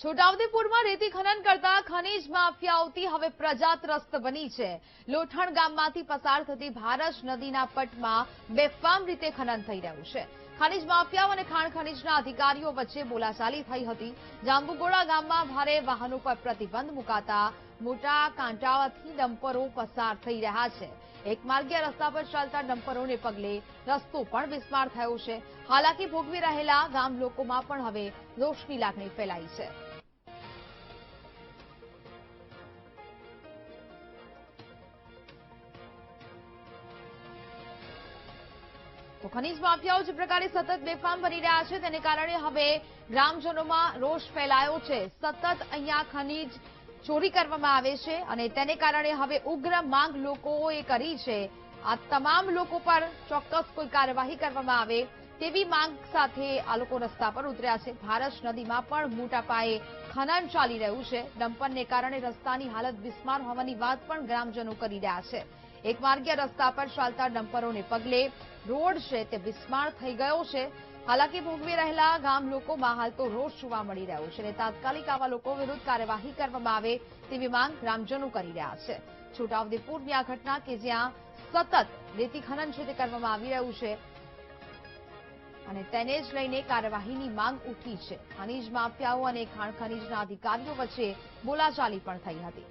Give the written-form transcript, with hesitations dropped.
છોટાઉદેપુરમાં રેતી ખનન કરતા ખનીજ માફિયાઓથી હવે પ્રજા ત્રસ્ત બની છે। લોઠણ ગામમાંથી પસાર થતી ભારજ નદીના પટમાં બેફામ રીતે ખનન થઈ રહ્યું છે। ખનીજ માફિયાઓ અને ખાણ ખનીજના અધિકારીઓ વચ્ચે બોલાચાલી થઈ હતી। જાંબુગોડા ગામમાં ભારે વાહનો પર પ્રતિબંધ મુકાતા મોટા કાંટાળાથી ડમ્પરો પસાર થઈ રહ્યા છે। એક માર્ગીય રસ્તા પર ચાલતા ડમ્પરોને પગલે રસ્તો પણ બિસ્માર થયો છે। હાલાકી ભોગવી રહેલા ગામ લોકોમાં પણ હવે રોષની લાગણી ફેલાઈ છે। તો ખનીજ માફિયાઓ જે પ્રકારે સતત બેફામ બની રહ્યા છે તેને કારણે હવે ગ્રામજનોમાં રોષ ફેલાયો છે। સતત અહીંયા ખનીજ ચોરી કરવામાં આવે છે અને તેને કારણે હવે ઉગ્ર માંગ લોકોએ કરી છે। આ તમામ લોકો પર ચોક્કસ કોઈ કાર્યવાહી કરવામાં આવે તેવી માંગ સાથે આ લોકો રસ્તા પર ઉતર્યા છે। ભારજ નદીમાં પણ મોટા પાયે ખનન ચાલી રહ્યું છે। ડમ્પરને કારણે રસ્તાની હાલત બિસ્માર હોવાની વાત પણ ગ્રામજનો કરી રહ્યા છે। એક માર્ગીય રસ્તા પર ચાલતા ડમ્પરોને પગલે રોડ છે તે બિસ્માર થઈ ગયો છે। હાલાકી ભોગવી રહેલા ગામ લોકોમાં હાલ તો રોષ જોવા મળી રહ્યો છે અને તાત્કાલિક આવા લોકો વિરુદ્ધ કાર્યવાહી કરવામાં આવે તેવી માંગ ગ્રામજનો કરી રહ્યા છે। છોટાઉદેપુરની આ ઘટના કે જ્યાં સતત રેતી ખનન છે તે કરવામાં આવી રહ્યું છે અને તેને જ લઈને કાર્યવાહીની માંગ ઉઠી છે। ખનીજ માફિયાઓ અને ખાણ ખનીજના અધિકારીઓ વચ્ચે બોલાચાલી પણ થઈ હતી।